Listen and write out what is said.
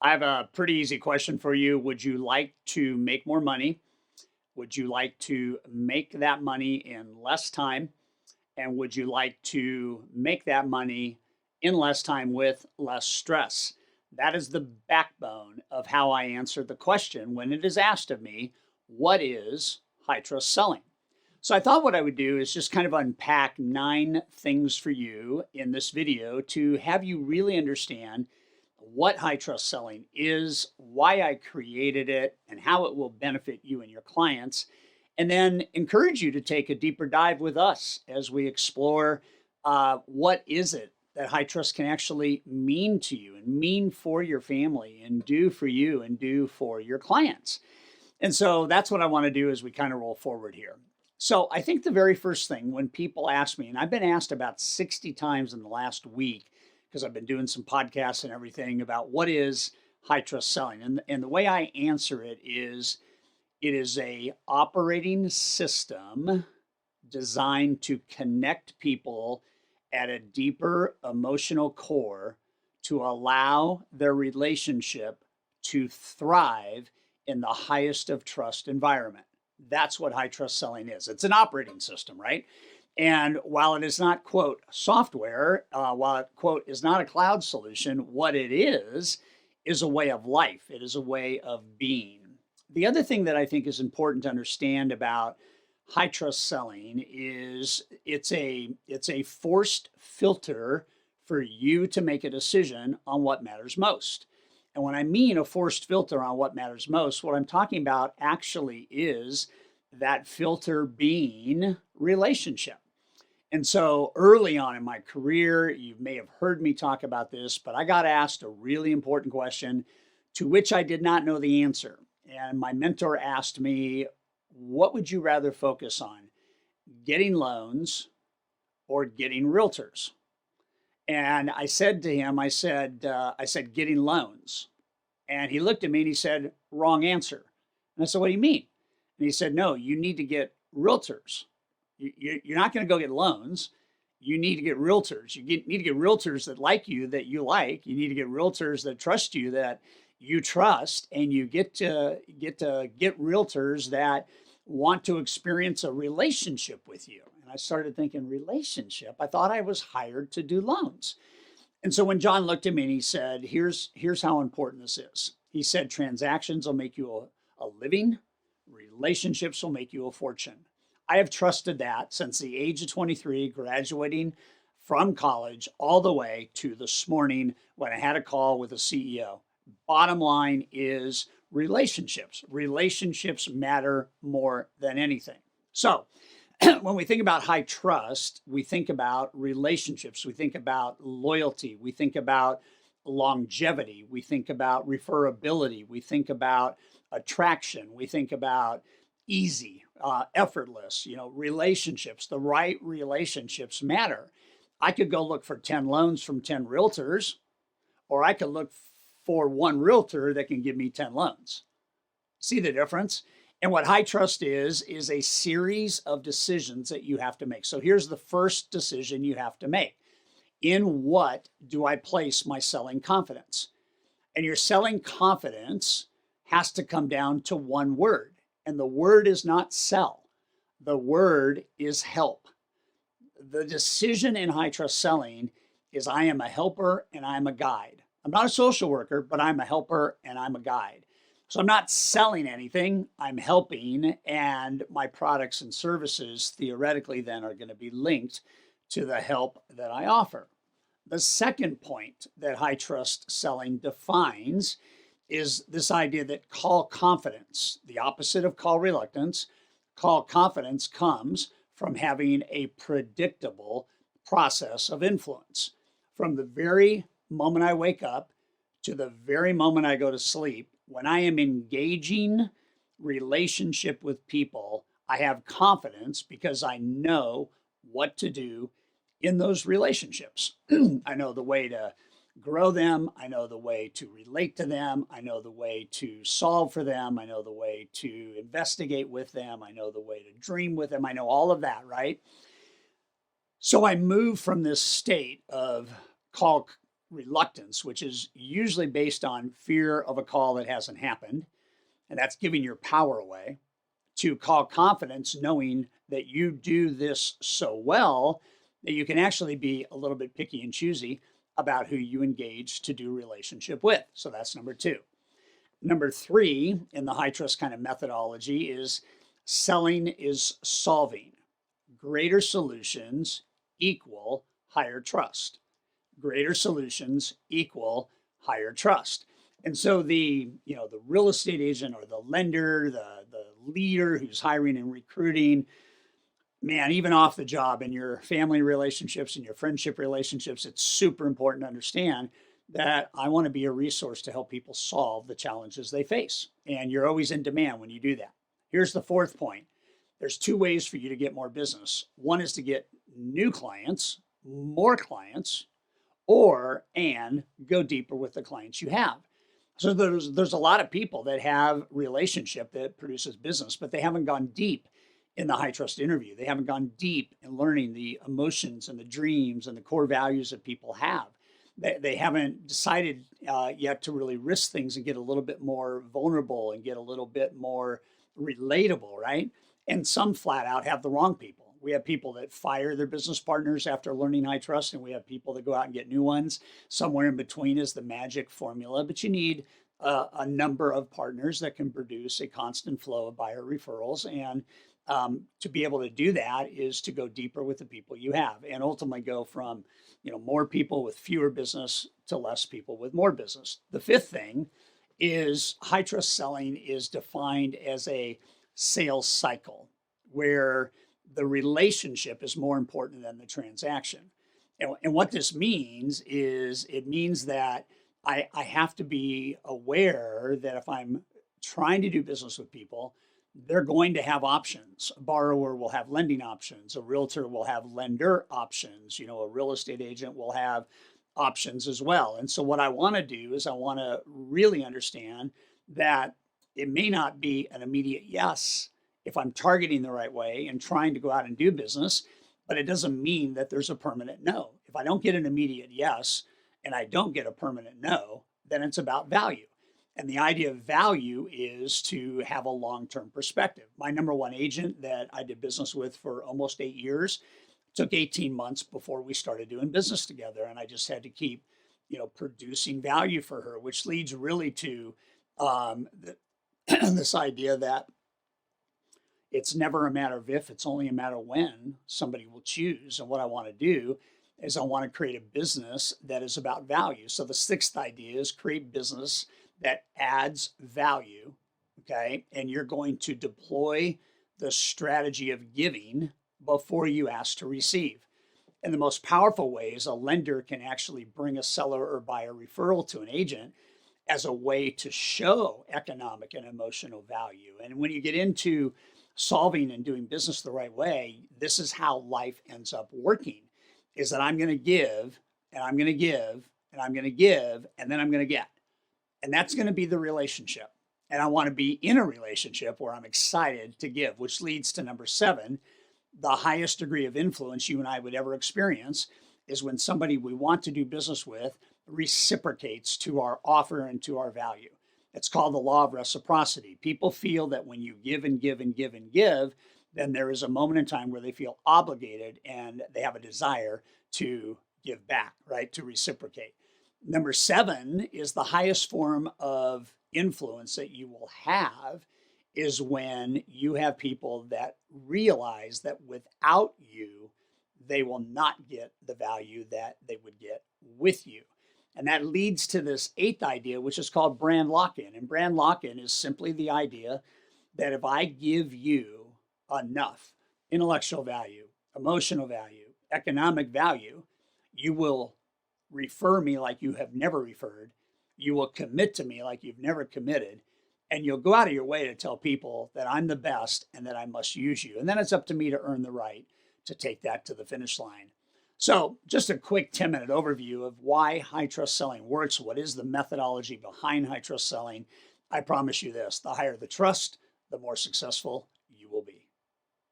I have a pretty easy question for you. Would you like to make more money? Would you like to make that money in less time? And would you like to make that money in less time with less stress? That is the backbone of how I answer the question when it is asked of me, what is high trust selling? So I thought what I would do is just kind of unpack 9 things for you in this video to have you really understand what high trust selling is, why I created it, and how it will benefit you and your clients. And then encourage you to take a deeper dive with us as we explore what is it that high trust can actually mean to you and mean for your family and do for you and do for your clients. And so that's what I want to do as we kind of roll forward here. So I think the very first thing when people ask me, and I've been asked about 60 times in the last week, because I've been doing some podcasts and everything about what is high trust selling. And the way I answer it is a operating system designed to connect people at a deeper emotional core to allow their relationship to thrive in the highest of trust environment. That's what high trust selling is. It's an operating system, right? And while it is not, quote, software, while it, quote, is not a cloud solution, what it is a way of life. It is a way of being. The other thing that I think is important to understand about high trust selling is it's a forced filter for you to make a decision on what matters most. And when I mean a forced filter on what matters most, what I'm talking about actually is that filter being relationship. And so early on in my career, you may have heard me talk about this, but I got asked a really important question to which I did not know the answer. And my mentor asked me, what would you rather focus on, getting loans or getting realtors? And I said to him, I said, getting loans. And he looked at me and he said, wrong answer. And I said, what do you mean? And he said, no, you need to get realtors. You're not going to go get loans. You need to get realtors. Need to get realtors that like you, that you like. You need to get realtors that trust you, that you trust, and you get to get realtors that want to experience a relationship with you. And I started thinking, relationship? I thought I was hired to do loans. And so when John looked at me and he said, here's how important this is. He said, transactions will make you a living. Relationships will make you a fortune. I have trusted that since the age of 23, graduating from college all the way to this morning when I had a call with a CEO. Bottom line is relationships. Relationships matter more than anything. So when we think about high trust, we think about relationships. We think about loyalty. We think about longevity. We think about referability. We think about attraction. We think about easy, effortless, relationships. The right relationships matter. I could go look for 10 loans from 10 realtors, or I could look for one realtor that can give me 10 loans. See the difference? And what high trust is a series of decisions that you have to make. So here's the first decision you have to make. In what do I place my selling confidence? And your selling confidence has to come down to one word. And the word is not sell. The word is help. The decision in high trust selling is I am a helper and I'm a guide. I'm not a social worker, but I'm a helper and I'm a guide. So I'm not selling anything, I'm helping, and my products and services theoretically then are going to be linked to the help that I offer. The second point that high trust selling defines is this idea that call confidence, the opposite of call reluctance, call confidence comes from having a predictable process of influence. From the very moment I wake up to the very moment I go to sleep, when I am engaging relationship with people, I have confidence because I know what to do in those relationships. I know the way to grow them. I know the way to relate to them. I know the way to solve for them. I know the way to investigate with them. I know the way to dream with them. I know all of that, right? So I move from this state of call reluctance, which is usually based on fear of a call that hasn't happened, and that's giving your power away, to call confidence, knowing that you do this so well that you can actually be a little bit picky and choosy about who you engage to do relationship with. So that's number two. Number three in the high trust kind of methodology is selling is solving. Greater solutions equal higher trust. Greater solutions equal higher trust. And so the real estate agent or the lender, the leader who's hiring and recruiting, man, even off the job in your family relationships and your friendship relationships, it's super important to understand that I want to be a resource to help people solve the challenges they face. And you're always in demand when you do that. Here's the fourth point. There's two ways for you to get more business. One is to get new clients, more clients, and go deeper with the clients you have. So there's a lot of people that have relationship that produces business, but they haven't gone deep in the high trust interview. They haven't gone deep in learning the emotions and the dreams and the core values that people have. They haven't decided yet to really risk things and get a little bit more vulnerable and get a little bit more relatable, right? And some flat out have the wrong people. We have people that fire their business partners after learning high trust, and we have people that go out and get new ones. Somewhere in between is the magic formula, but you need a number of partners that can produce a constant flow of buyer referrals. And to be able to do that is to go deeper with the people you have and ultimately go from more people with fewer business to less people with more business. The fifth thing is high trust selling is defined as a sales cycle where the relationship is more important than the transaction. And what this means is it means that I have to be aware that if I'm trying to do business with people, they're going to have options. A borrower will have lending options. A realtor will have lender options. A real estate agent will have options as well. And so what I want to do is I want to really understand that it may not be an immediate yes if I'm targeting the right way and trying to go out and do business, but it doesn't mean that there's a permanent no. If I don't get an immediate yes and I don't get a permanent no, then it's about value. And the idea of value is to have a long-term perspective. My number one agent that I did business with for almost 8 years took 18 months before we started doing business together. And I just had to keep, producing value for her, which leads really to this idea that it's never a matter of if, it's only a matter of when somebody will choose. And what I want to do is I want to create a business that is about value. So the sixth idea is create business that adds value, okay? And you're going to deploy the strategy of giving before you ask to receive. And the most powerful way is a lender can actually bring a seller or buyer referral to an agent as a way to show economic and emotional value. And when you get into solving and doing business the right way, this is how life ends up working, is that I'm going to give and I'm going to give and I'm going to give and then I'm going to get. And that's going to be the relationship. And I want to be in a relationship where I'm excited to give, which leads to number 7, the highest degree of influence you and I would ever experience is when somebody we want to do business with reciprocates to our offer and to our value. It's called the law of reciprocity. People feel that when you give and give and give and give, then there is a moment in time where they feel obligated and they have a desire to give back, right? To reciprocate. Number 7 is the highest form of influence that you will have is when you have people that realize that without you, they will not get the value that they would get with you. And that leads to this 8th idea, which is called brand lock-in. And brand lock-in is simply the idea that if I give you enough intellectual value, emotional value, economic value, you will refer me like you have never referred. You will commit to me like you've never committed. And you'll go out of your way to tell people that I'm the best and that I must use you. And then it's up to me to earn the right to take that to the finish line. So just a quick 10-minute overview of why high trust selling works. What is the methodology behind high trust selling? I promise you this, the higher the trust, the more successful